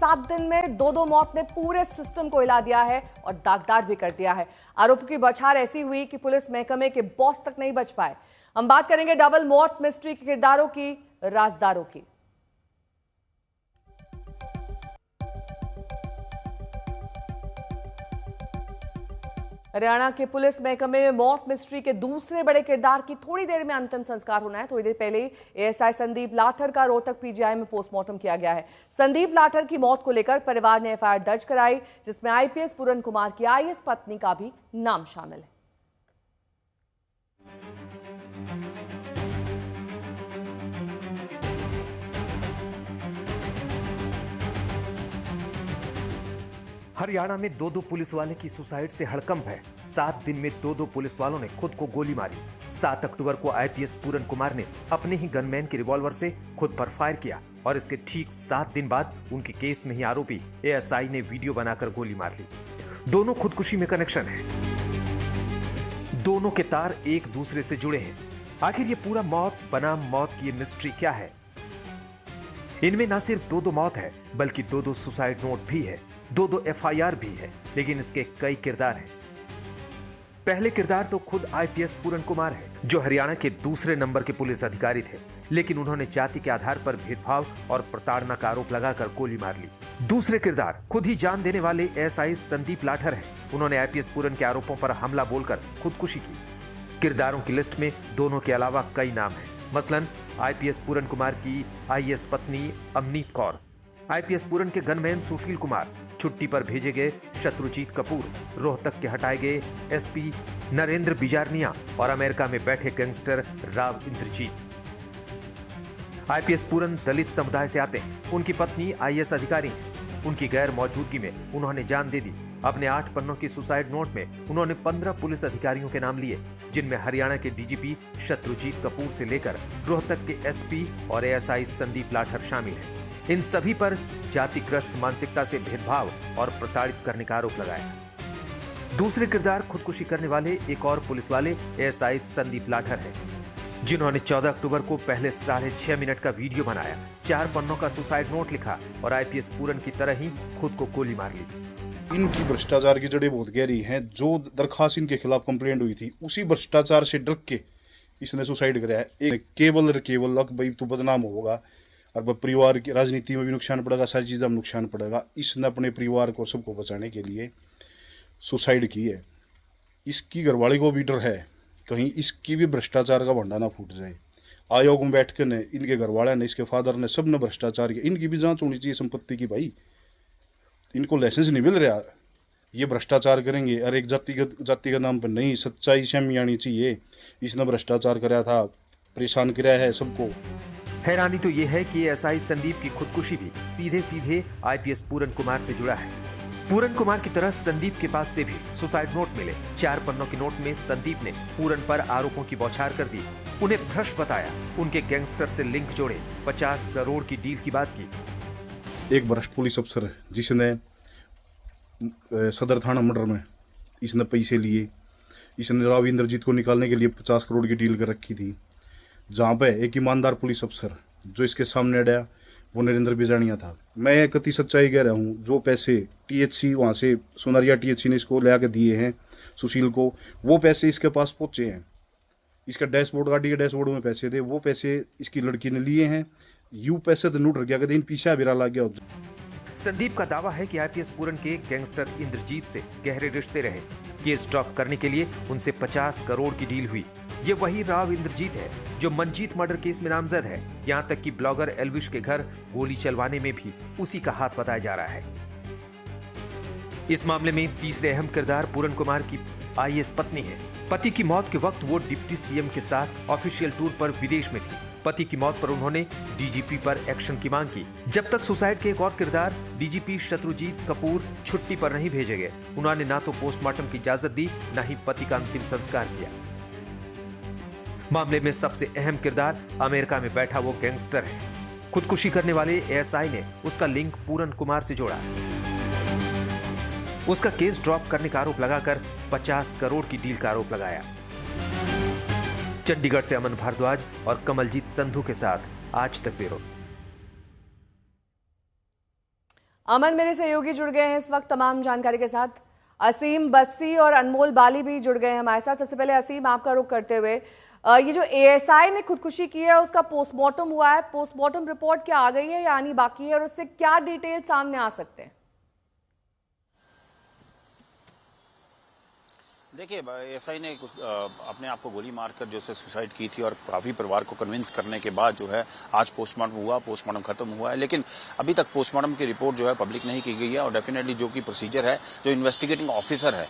7 दिन में दो मौत ने पूरे सिस्टम को हिला दिया है और दागदार भी कर दिया है। आरोपों की बौछार ऐसी हुई कि पुलिस महकमे के बॉस तक नहीं बच पाए। हम बात करेंगे डबल मौत मिस्ट्री के किरदारों की, राजदारों की। हरियाणा के पुलिस महकमे में मौत मिस्ट्री के दूसरे बड़े किरदार की थोड़ी देर में अंतिम संस्कार होना है। थोड़ी देर पहले ही एएसआई संदीप लाठर का रोहतक पीजीआई में पोस्टमार्टम किया गया है। संदीप लाठर की मौत को लेकर परिवार ने एफआईआर दर्ज कराई, जिसमें आईपीएस पूरन कुमार की आईएएस पत्नी का भी नाम शामिल है। हरियाणा में दो पुलिस वाले की सुसाइड से हड़कंप है। 7 दिन में दो पुलिस वालों ने खुद को गोली मारी। 7 अक्टूबर को आईपीएस पूरन कुमार ने अपने ही गनमैन के रिवॉल्वर से खुद पर फायर किया और इसके ठीक 7 दिन बाद उनके केस में ही आरोपी एएसआई ने वीडियो बनाकर गोली मार ली। दोनों खुदकुशी में कनेक्शन है, दोनों के तार एक दूसरे से जुड़े हैं। आखिर ये पूरा मौत बनाम मौत की ये मिस्ट्री क्या है? इनमें ना सिर्फ दो मौत है, बल्कि दो सुसाइड नोट भी है, दो एफआईआर भी है, लेकिन इसके कई किरदार हैं। पहले किरदार तो खुद आईपीएस पूरन कुमार है, जो हरियाणा के दूसरे नंबर के पुलिस अधिकारी थे, लेकिन उन्होंने जाति के आधार पर भेदभाव और प्रताड़ना का आरोप लगाकर गोली मार ली। दूसरे किरदार खुद ही जान देने वाले एएसआई संदीप लाठर है। उन्होंने आईपीएस पूरन के आरोपों पर हमला बोलकर खुदकुशी की। किरदारों की लिस्ट में दोनों के अलावा कई नाम हैं। मसलन आईपीएस पूरन कुमार की आईएएस पत्नी अमनीत कौर, आईपीएस पूरन के गनमैन सुशील कुमार, छुट्टी पर भेजे गए शत्रुजीत कपूर, रोहतक के हटाए गए एसपी नरेंद्र बिजारनिया और अमेरिका में बैठे गैंगस्टर राव इंद्रजीत। आईपीएस पूरन दलित समुदाय से आते हैं। उनकी पत्नी आईएएस अधिकारी हैं। उनकी गैर मौजूदगी में उन्होंने जान दे दी। अपने 8 पन्नों की सुसाइड नोट में उन्होंने 15 पुलिस अधिकारियों के नाम लिए, जिनमें हरियाणा के डीजीपी शत्रुजीत कपूर से लेकर रोहतक के एसपी और एएसआई संदीप लाठर शामिल हैं। इन सभी पर जातिग्रस्त मानसिकता से भेदभाव और प्रताड़ित करने का आरोप लगाया। दूसरे किरदार खुदकुशी करने वाले एक और पुलिस वाले एएसआई संदीप लाठर हैं, जिन्होंने 14 अक्टूबर को पहले 6.5 मिनट का वीडियो बनाया, 4 पन्नों का सुसाइड नोट लिखा और आईपीएस पूरन की तरह ही खुद को गोली मार ली। इनकी भ्रष्टाचार की जड़ें बहुत गहरी हैं। जो दरखास्त इनके खिलाफ कंप्लेंट हुई थी, उसी भ्रष्टाचार से डर के इसने सुसाइड कराया है। एक केवल भाई तू बदनाम होगा और परिवार की राजनीति में भी नुकसान पड़ेगा, सारी चीज़ों में नुकसान पड़ेगा। इसने अपने परिवार को सबको बचाने के लिए सुसाइड की है। इसकी घरवाली को भी डर है कहीं इसकी भी भ्रष्टाचार का भंडा ना फूट जाए। आयोग में बैठ के ने इनके घरवाले ने, इसके फादर ने, सब ने भ्रष्टाचार किया। इनकी भी जांच होनी चाहिए संपत्ति की। भाई इनको लाइसेंस नहीं मिल रहा, ये भ्रष्टाचार करेंगे। और एक जाति के नाम पर नहीं, सच्चाई सामने आनी चाहिए। इसने भ्रष्टाचार कराया था, परेशान कराया है सबको। हैरानी तो यह है कि एएसआई संदीप की खुदकुशी भी सीधे आईपीएस पूरन कुमार से जुड़ा है। पूरन कुमार की तरह संदीप के पास से भी सुसाइड नोट मिले। 4 पन्नों के नोट में संदीप ने पूरन पर आरोपों की बौछार कर दी, उन्हें भ्रष्ट बताया, उनके गैंगस्टर से लिंक जोड़े, 50 करोड़ की डील की बात की। एक भ्रष्ट पुलिस अफसर है जिसने सदर थाना मर्डर में इसने पैसे लिए। इसने राव इंद्रजीत को निकालने के लिए 50 करोड़ की डील कर रखी थी। जहाँ पे एक ईमानदार पुलिस अफसर जो इसके सामने अड़ा वो नरेंद्र बिजानिया था। मैं कति सच्चाई कह रहा हूँ, जो पैसे टीएचसी वहाँ से सोनारिया टीएचसी ने इसको ले आके दिए हैं सुशील को, वो पैसे इसके पास पहुँचे हैं। इसका डैशबोर्ड, गाड़ी के डैशबोर्ड में पैसे थे, वो पैसे इसकी लड़की ने लिए हैं। यू पैसे तो नूट गया, कहते पीछे बिरा लग गया। संदीप का दावा है कि आईपीएस पूरन के गैंगस्टर इंद्रजीत से गहरे रिश्ते रहे। केस ड्रॉप करने के लिए उनसे 50 करोड़ की डील हुई। ये वही राव इंद्रजीत है जो मंजीत मर्डर केस में नामजद है। यहाँ तक कि ब्लॉगर एल्विश के घर गोली चलवाने में भी उसी का हाथ बताया जा रहा है। इस मामले में तीसरे अहम किरदार पूरन कुमार की आईएएस पत्नी है। पति की मौत के वक्त वो डिप्टी सीएम के साथ ऑफिशियल टूर पर विदेश में थी। पति की मौत पर उन्होंने डीजीपी पर एक्शन की मांग की। जब तक सुसाइड के एक और किरदार डीजीपी शत्रुजीत कपूर छुट्टी पर नहीं भेजे गए, उन्होंने ना तो पोस्टमार्टम की इजाजत दी, न ही पति का अंतिम संस्कार किया। मामले में सबसे अहम किरदार अमेरिका में बैठा वो गैंगस्टर है। खुदकुशी करने वाले एएसआई ने उसका लिंक पूरन कुमार से जोड़ा। उसका केस ड्रॉप करने का आरोप लगाकर 50 करोड़ की डील का आरोप लगाया। चंडीगढ़ से अमन भारद्वाज और कमलजीत संधू के साथ आज तक ब्यूरो। अमन मेरे सहयोगी जुड़ गए हैं इस वक्त तमाम जानकारी के साथ। असीम बस्सी और अनमोल बाली भी जुड़ गए हैं हमारे साथ। सबसे पहले असीम, आपका रुख करते हुए, ये जो एएसआई ने खुदकुशी की है उसका पोस्टमार्टम हुआ है, पोस्टमार्टम रिपोर्ट क्या आ गई है या आनी बाकी है और उससे क्या डिटेल सामने आ सकते हैं? देखिए, एएसआई ने अपने आप को गोली मारकर जो है सुसाइड की थी और काफ़ी परिवार को कन्विंस करने के बाद जो है आज पोस्टमार्टम हुआ, पोस्टमार्टम खत्म हुआ है। लेकिन अभी तक पोस्टमार्टम की रिपोर्ट जो है पब्लिक नहीं की गई है और डेफिनेटली जो कि प्रोसीजर है, जो इन्वेस्टिगेटिंग ऑफिसर है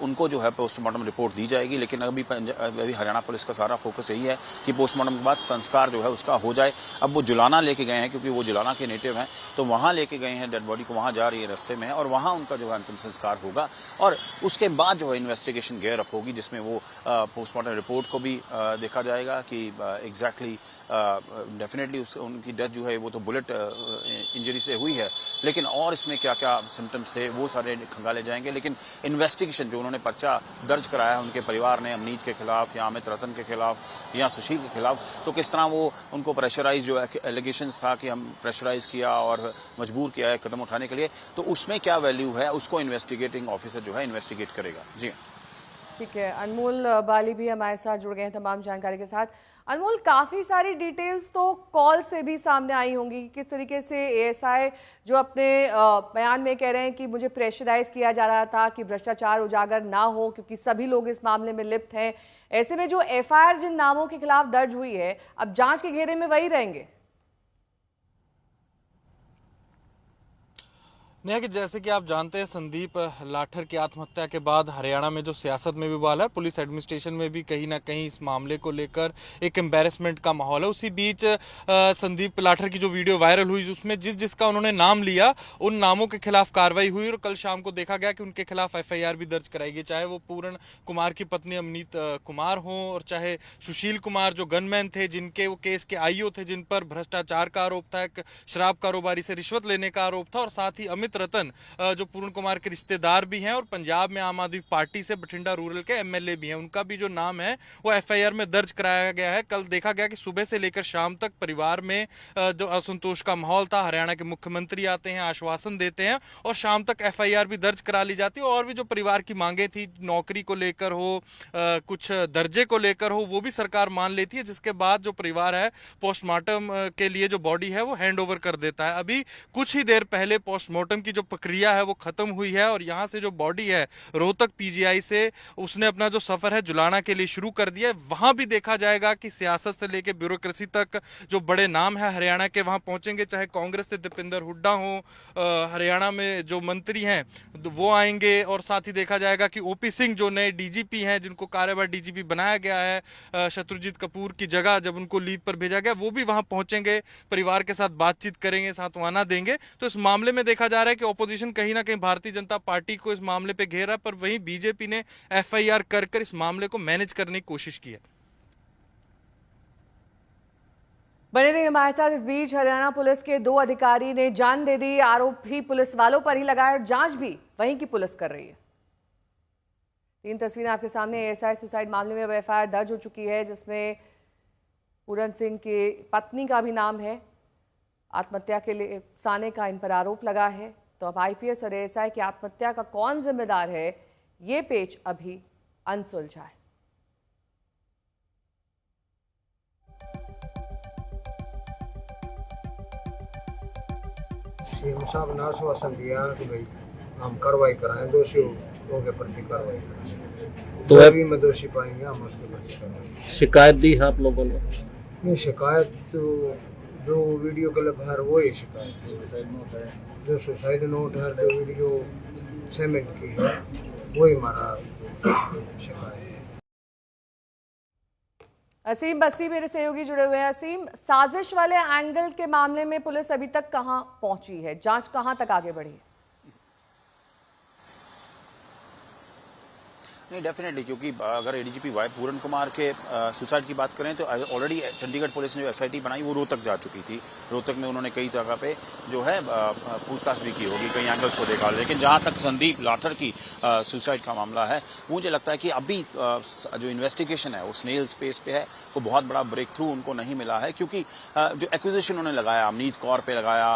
उनको जो है पोस्टमार्टम रिपोर्ट दी जाएगी। लेकिन अभी हरियाणा पुलिस का सारा फोकस यही है कि पोस्टमार्टम के बाद संस्कार जो है उसका हो जाए। अब वो जुलाना लेके गए हैं क्योंकि वो जुलाना के नेटिव हैं, तो वहाँ लेके गए हैं, डेड बॉडी को वहाँ जा रही है रास्ते में और वहाँ उनका जो है अंतिम संस्कार होगा और उसके बाद जो है इन्वेस्टिगेशन गेयर अप होगी जिसमें वो पोस्टमार्टम रिपोर्ट को भी देखा जाएगा कि एग्जैक्टली डेफिनेटली उनकी डेथ जो है वो तो बुलेट इंजरी से हुई है, लेकिन और इसमें क्या क्या सिम्टम्स थे वो सारे खंगाले जाएंगे। लेकिन इन्वेस्टिगेशन जो उन्होंने पर्चा दर्ज कराया है उनके परिवार ने अमनीत के खिलाफ या अमित रतन के खिलाफ या सुशील के खिलाफ, तो किस तरह वो उनको प्रेशराइज जो एलिगेशंस था कि हम प्रेशराइज किया और मजबूर किया है कदम उठाने के लिए, तो उसमें क्या वैल्यू है उसको इन्वेस्टिगेटिंग ऑफिसर जो है इन्वेस्टिगेट करेगा। जी ठीक है, अनमोल बाली भी हमारे साथ जुड़ गए हैं तमाम जानकारी के साथ। अनमोल, काफ़ी सारी डिटेल्स तो कॉल से भी सामने आई होंगी, किस तरीके से एएसआई जो अपने बयान में कह रहे हैं कि मुझे प्रेशराइज किया जा रहा था कि भ्रष्टाचार उजागर ना हो क्योंकि सभी लोग इस मामले में लिप्त हैं। ऐसे में जो एफआईआर जिन नामों के खिलाफ दर्ज हुई है अब जांच के घेरे में वही रहेंगे। नेहा कि जैसे कि आप जानते हैं संदीप लाठर की आत्महत्या के बाद हरियाणा में जो सियासत में भी बवाल है, पुलिस एडमिनिस्ट्रेशन में भी कहीं ना कहीं इस मामले को लेकर एक एम्बेरसमेंट का माहौल है। उसी बीच संदीप लाठर की जो वीडियो वायरल हुई उसमें जिसका उन्होंने नाम लिया उन नामों के खिलाफ कार्रवाई हुई और कल शाम को देखा गया कि उनके खिलाफ एफआईआर भी दर्ज कराई गई, चाहे वो पूर्ण कुमार की पत्नी अमनीत कुमार हो और चाहे सुशील कुमार जो गनमैन थे जिनके वो केस के आईओ थे, जिन पर भ्रष्टाचार का आरोप था, एक शराब कारोबारी से रिश्वत लेने का आरोप था, और साथ ही अमित रतन जो पूर्ण कुमार के रिश्तेदार भी हैं और पंजाब में आम आदमी पार्टी से बठिंडा रूरल के एमएलए भी हैं, उनका भी जो नाम है वो एफआईआर में दर्ज कराया गया है। कल देखा गया कि सुबह से लेकर शाम तक परिवार में जो असंतोष का माहौल था, हरियाणा के मुख्यमंत्री आते हैं, आश्वासन देते हैं और शाम तक एफआईआर भी दर्ज करा ली जाती है और भी जो परिवार की मांगे थी, नौकरी को लेकर हो, कुछ दर्जे को लेकर हो, वो भी सरकार मान लेती है, जिसके बाद जो परिवार है पोस्टमार्टम के लिए जो बॉडी है वो हैंड ओवर कर देता है। अभी कुछ ही देर पहले पोस्टमार्टम की जो प्रक्रिया है वो खत्म हुई है और यहाँ से जो बॉडी है रोहतक पीजीआई से उसने अपना जो सफर है जुलाना के लिए शुरू कर दिया है। वहां भी देखा जाएगा कि सियासत से लेकर ब्यूरोक्रेसी तक जो बड़े नाम है हरियाणा के वहां पहुंचेंगे, चाहे कांग्रेस से दीपेंद्र हुड्डा हो, हरियाणा में जो मंत्री हैं वो आएंगे और साथ ही देखा जाएगा कि ओपी सिंह जो नए डीजीपी हैं, जिनको कार्यभार डीजीपी बनाया गया है शत्रुजीत कपूर की जगह जब उनको लीव पर भेजा गया, वो भी वहां पहुंचेंगे, परिवार के साथ बातचीत करेंगे, सांत्वना देंगे। तो इस मामले में देखा जा रहा है कि ऑपोजिशन कहीं ना कहीं भारतीय जनता पार्टी को इस मामले पे घेरा, पर वहीं बीजेपी ने एफआईआर कर इस मामले को मैनेज करने की कोशिश की है। बने रहिए हमारे साथ। इस बीच हरियाणा पुलिस के 2 अधिकारी ने जान दे दी, आरोप भी पुलिस वालों पर ही लगाया, जांच भी वहीं की पुलिस कर रही है। 3 तस्वीरें आपके सामने। एएसआई सुसाइड मामले में एफआईआर दर्ज हो चुकी है जिसमें पूरन सिंह की पत्नी का भी नाम है, आत्महत्या के लिए उकसाने का इन पर आरोप लगा है। तो अब आईपीएस और एएसआई की आत्महत्या का कौन जिम्मेदार है, ये पेच अभी अनसुलझा है। सीएम साहब ने आश्वासन दिया कि भाई हम कार्रवाई कराएं, दोषियों के प्रति कार्रवाई करें, तो अभी में दोषी पाएंगे हम उसके प्रति कार्रवाई। शिकायत दी है आप लोगों ने? नहीं, शिकायत तो जो वीडियो क्लिप है वही शिकायत है, जो सुसाइड नोट है, जो वीडियो 6 मिनट की है वही हमारा शिकायत है। असीम बस्सी मेरे सहयोगी जुड़े हुए हैं। असीम, साजिश वाले एंगल के मामले में पुलिस अभी तक कहां पहुंची है, जांच कहां तक आगे बढ़ी है? नहीं, डेफिनेटली, क्योंकि अगर एडीजीपी वाई पूरन कुमार के सुसाइड की बात करें तो ऑलरेडी चंडीगढ़ पुलिस ने जो एसआईटी बनाई वो रोहतक जा चुकी थी। रोहतक में उन्होंने कई जगह पे जो है पूछताछ भी की होगी, कई एंगल्स को देखा, लेकिन जहां तक संदीप लाठर की सुसाइड का मामला है, मुझे लगता है कि अभी जो इन्वेस्टिगेशन है वो स्नेल स्पेस पे है, वो बहुत बड़ा ब्रेक थ्रू उनको नहीं मिला है, क्योंकि जो एक्विजिशन उन्होंने लगाया, अमनीत कौर पे लगाया,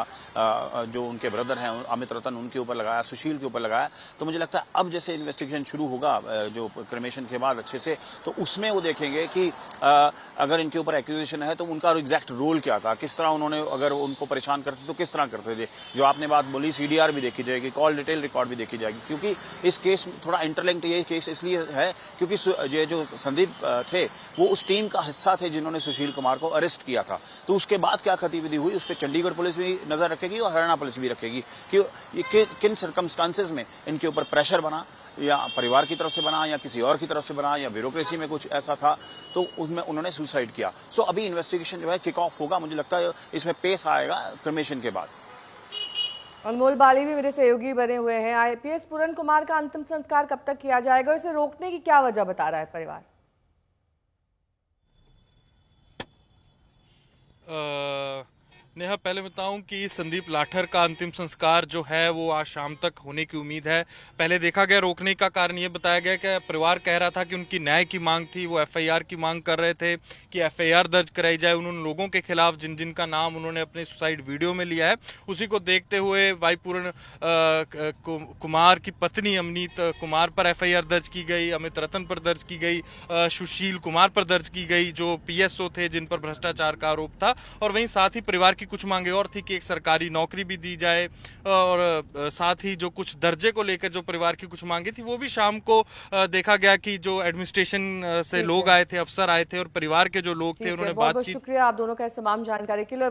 जो उनके ब्रदर हैं अमित रतन, उनके ऊपर लगाया, सुशील के ऊपर लगाया, तो मुझे लगता है अब जैसे इन्वेस्टिगेशन शुरू होगा जो क्रिमेशन के बाद अच्छे से, तो उसमें वो देखेंगे कि अगर इनके ऊपर एक्विजिशन है तो उनका एग्जैक्ट रोल क्या था, किस तरह उन्होंने, अगर उनको परेशान करते तो किस तरह करते थे। जो आपने बात बोली, सीडीआर भी देखी जाएगी, कॉल डिटेल रिकॉर्ड भी देखी जाएगी, क्योंकि इस केस थोड़ा इंटरलिंक्ड ये केस इसलिए है क्योंकि ये जो संदीप थे वो उस टीम का हिस्सा थे जिन्होंने सुशील कुमार को अरेस्ट किया था। तो उसके बाद क्या गतिविधि हुई उस पर चंडीगढ़ पुलिस भी नजर रखेगी और हरियाणा पुलिस भी रखेगी कि किन सर्कमस्टांसेस में इनके ऊपर प्रेशर बना, या परिवार की तरफ से बना, या किसी और की तरफ से बना, या ब्यूरोक्रेसी में कुछ ऐसा था तो उसमें उन्होंने सुसाइड किया। सो अभी इन्वेस्टिगेशन जो है किक ऑफ होगा, मुझे लगता है इसमें पेस आएगा क्रिमेशन के बाद। अनमोल बाली भी मेरे सहयोगी बने हुए हैं। आईपीएस पूरन कुमार का अंतिम संस्कार कब तक किया जाएगा, इसे रोकने की क्या वजह बता रहा है परिवार? नेहा, पहले बताऊं कि संदीप लाठर का अंतिम संस्कार जो है वो आज शाम तक होने की उम्मीद है। पहले देखा गया, रोकने का कारण ये बताया गया कि परिवार कह रहा था कि उनकी न्याय की मांग थी, वो एफआईआर की मांग कर रहे थे कि एफआईआर दर्ज कराई जाए उन लोगों के खिलाफ जिन जिन का नाम उन्होंने अपने सुसाइड वीडियो में लिया है। उसी को देखते हुए वाई पूरन कुमार की पत्नी अमनीत कुमार पर एफआईआर दर्ज की गई, अमित रतन पर दर्ज की गई, सुशील कुमार पर दर्ज की गई जो पीएसओ थे जिन पर भ्रष्टाचार का आरोप था। और वहीं साथ ही परिवार की कुछ मांगे और थी कि एक सरकारी नौकरी भी दी जाए, और साथ ही जो कुछ दर्जे को लेकर जो परिवार की कुछ मांगे थी वो भी शाम को देखा गया कि जो एडमिनिस्ट्रेशन से लोग आए थे, अफसर आए थे और परिवार के जो लोग थे उन्होंने बातचीत। बहुत शुक्रिया आप दोनों का इस तमाम जानकारी के लिए।